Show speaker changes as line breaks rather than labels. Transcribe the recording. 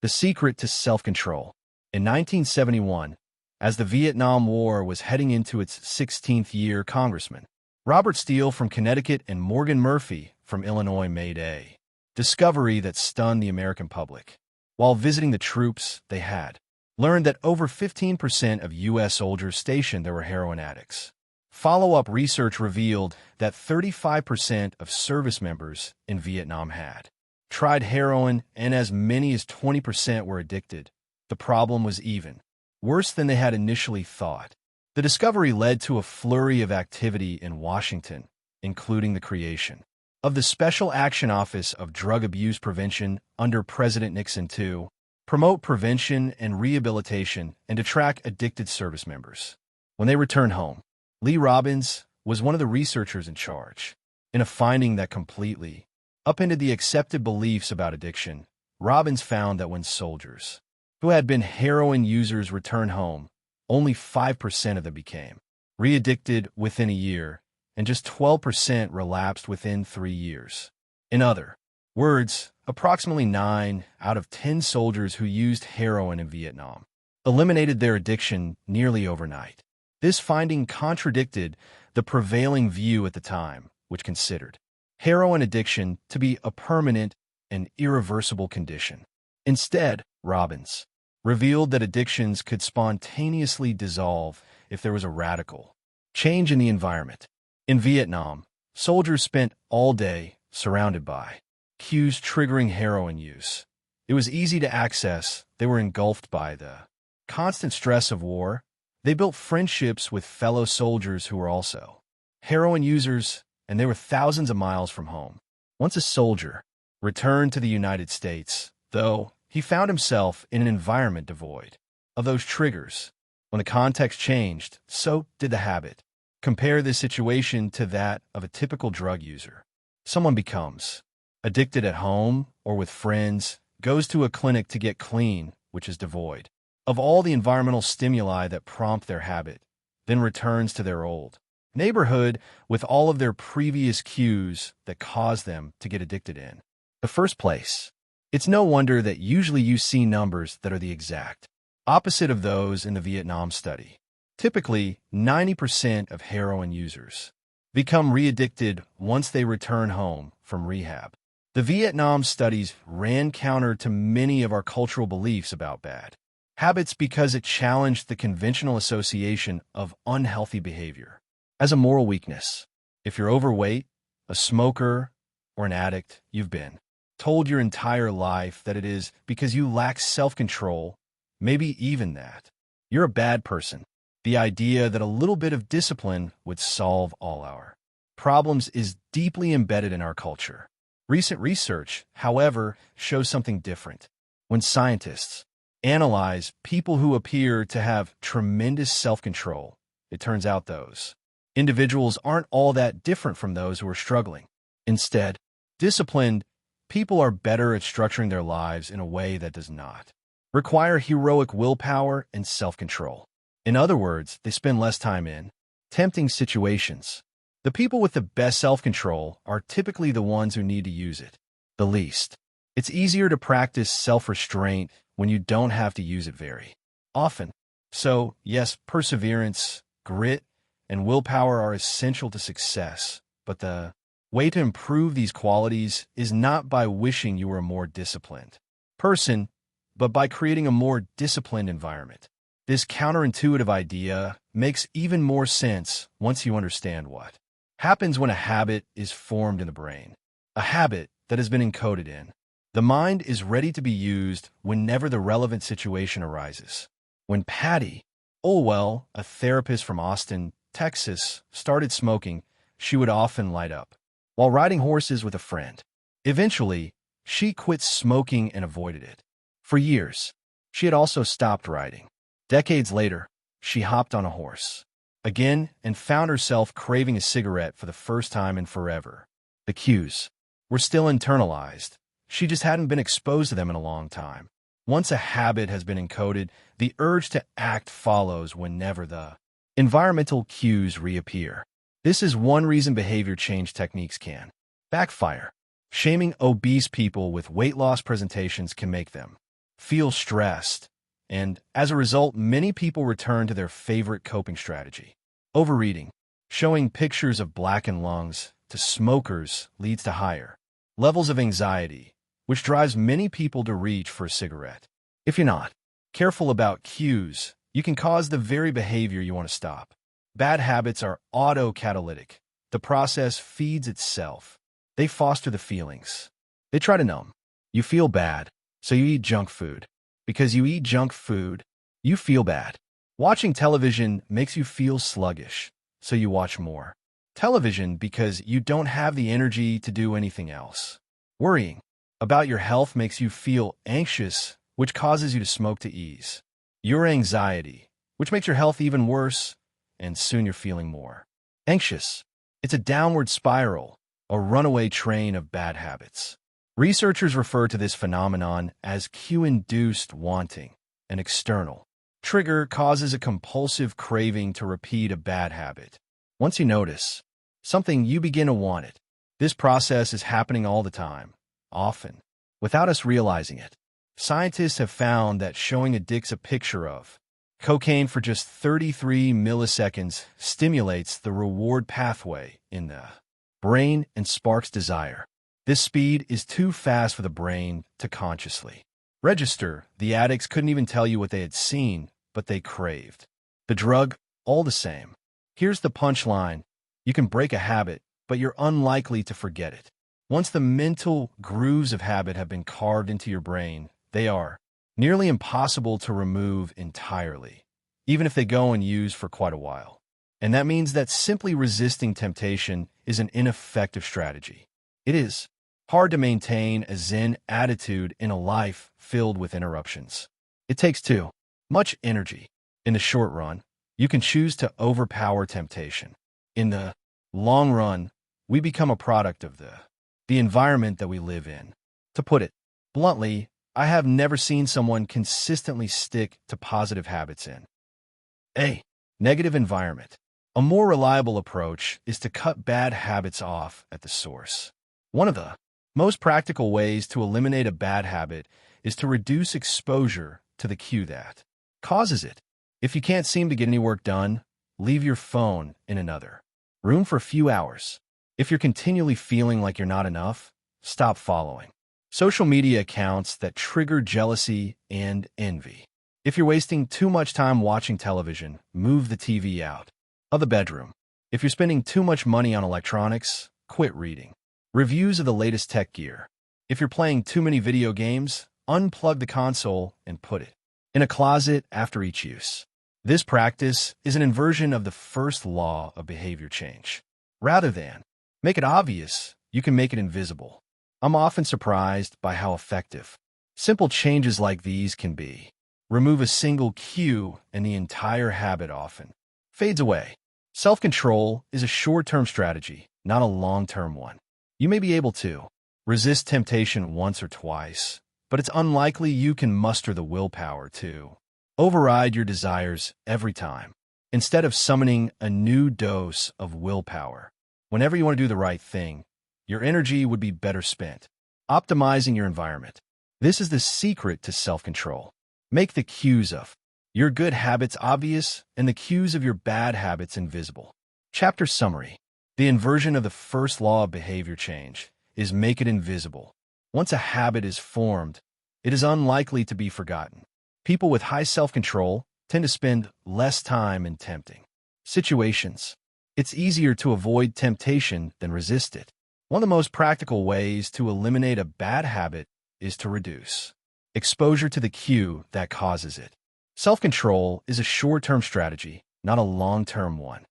The secret to self-control. In 1971, as the Vietnam War was heading into its 16th year, Congressman Robert Steele from Connecticut and Morgan Murphy from Illinois made a discovery that stunned the American public. While visiting the troops, they had learned that over 15% of U.S. soldiers stationed there were heroin addicts. Follow-up research revealed that 35% of service members in Vietnam had tried heroin, and as many as 20% were addicted. The problem was even worse than they had initially thought. The discovery led to a flurry of activity in Washington, including the creation of the Special Action Office of Drug Abuse Prevention under President Nixon to promote prevention and rehabilitation and to track addicted service members. When they returned home, Lee Robbins was one of the researchers in charge. In a finding that completely upended the accepted beliefs about addiction, Robbins found that when soldiers who had been heroin users returned home, only 5% of them became re-addicted within a year, and just 12% relapsed within 3 years. In other words, approximately 9 out of 10 soldiers who used heroin in Vietnam eliminated their addiction nearly overnight. This finding contradicted the prevailing view at the time, which considered heroin addiction to be a permanent and irreversible condition. Instead, Robbins revealed that addictions could spontaneously dissolve if there was a radical change in the environment. In Vietnam, soldiers spent all day surrounded by cues triggering heroin use. It was easy to access. They were engulfed by the constant stress of war. They built friendships with fellow soldiers who were also heroin users, and they were thousands of miles from home. Once a soldier returned to the United States, though, he found himself in an environment devoid of those triggers. When the context changed, so did the habit. Compare this situation to that of a typical drug user. Someone becomes addicted at home or with friends, goes to a clinic to get clean, which is devoid of all the environmental stimuli that prompt their habit, then returns to their old neighborhood with all of their previous cues that caused them to get addicted in the first place. It's no wonder that usually you see numbers that are the exact opposite of those in the Vietnam study. Typically, 90% of heroin users become re-addicted once they return home from rehab. The Vietnam studies ran counter to many of our cultural beliefs about bad habits because it challenged the conventional association of unhealthy behavior as a moral weakness. If you're overweight, a smoker, or an addict, you've been told your entire life that it is because you lack self-control, maybe even that you're a bad person. The idea that a little bit of discipline would solve all our problems is deeply embedded in our culture. Recent research, however, shows something different. When scientists analyze people who appear to have tremendous self-control, it turns out those individuals aren't all that different from those who are struggling. Instead, disciplined people are better at structuring their lives in a way that does not require heroic willpower and self-control. In other words, they spend less time in tempting situations. The people with the best self-control are typically the ones who need to use it the least. It's easier to practice self-restraint when you don't have to use it very often. So, yes, perseverance, grit, and willpower are essential to success, but the way to improve these qualities is not by wishing you were a more disciplined person, but by creating a more disciplined environment. This counterintuitive idea makes even more sense once you understand what happens when a habit is formed in the brain, a habit that has been encoded in. The mind is ready to be used whenever the relevant situation arises. When Patty Olwell, a therapist from Austin, Texas, started smoking, she would often light up while riding horses with a friend. Eventually, she quit smoking and avoided it. For years, she had also stopped riding. Decades later, she hopped on a horse again and found herself craving a cigarette for the first time in forever. The cues were still internalized. She just hadn't been exposed to them in a long time. Once a habit has been encoded, the urge to act follows whenever the environmental cues reappear. This is one reason behavior change techniques can backfire. Shaming obese people with weight loss presentations can make them feel stressed, and as a result, many people return to their favorite coping strategy. Overeating. Showing pictures of blackened lungs to smokers leads to higher levels of anxiety, which drives many people to reach for a cigarette. If you're not careful about cues, you can cause the very behavior you want to stop. Bad habits are autocatalytic. The process feeds itself. They foster the feelings. They try to numb. You feel bad, so you eat junk food. Because you eat junk food, you feel bad. Watching television makes you feel sluggish, so you watch more television because you don't have the energy to do anything else. Worrying about your health makes you feel anxious, which causes you to smoke to ease your anxiety, which makes your health even worse, and soon you're feeling more anxious. It's a downward spiral, a runaway train of bad habits. Researchers refer to this phenomenon as cue-induced wanting. An external trigger causes a compulsive craving to repeat a bad habit. Once you notice something, you begin to want it. This process is happening all the time, often, without us realizing it. Scientists have found that showing addicts a picture of cocaine for just 33 milliseconds stimulates the reward pathway in the brain and sparks desire. This speed is too fast for the brain to consciously register. The addicts couldn't even tell you what they had seen, but they craved the drug all the same. Here's the punchline. You can break a habit, but you're unlikely to forget it. Once the mental grooves of habit have been carved into your brain, they are nearly impossible to remove entirely, even if they go unused for quite a while. And that means that simply resisting temptation is an ineffective strategy. It is hard to maintain a Zen attitude in a life filled with interruptions. It takes too much energy. In the short run, you can choose to overpower temptation. In the long run, we become a product of the environment that we live in. To put it bluntly, I have never seen someone consistently stick to positive habits in a negative environment. A more reliable approach is to cut bad habits off at the source. One of the most practical ways to eliminate a bad habit is to reduce exposure to the cue that causes it. If you can't seem to get any work done, leave your phone in another room for a few hours. If you're continually feeling like you're not enough, stop following social media accounts that trigger jealousy and envy. If you're wasting too much time watching television, move the TV out of the bedroom. If you're spending too much money on electronics, quit reading reviews of the latest tech gear. If you're playing too many video games, unplug the console and put it in a closet after each use. This practice is an inversion of the first law of behavior change. Rather than make it obvious, you can make it invisible. I'm often surprised by how effective simple changes like these can be. Remove a single cue and the entire habit often fades away. Self-control is a short-term strategy, not a long-term one. You may be able to resist temptation once or twice, but it's unlikely you can muster the willpower to override your desires every time. Instead of summoning a new dose of willpower, whenever you want to do the right thing, your energy would be better spent optimizing your environment. This is the secret to self-control. Make the cues of your good habits obvious and the cues of your bad habits invisible. Chapter summary. The inversion of the first law of behavior change is make it invisible. Once a habit is formed, it is unlikely to be forgotten. People with high self-control tend to spend less time in tempting situations. It's easier to avoid temptation than resist it. One of the most practical ways to eliminate a bad habit is to reduce exposure to the cue that causes it. Self-control is a short-term strategy, not a long-term one.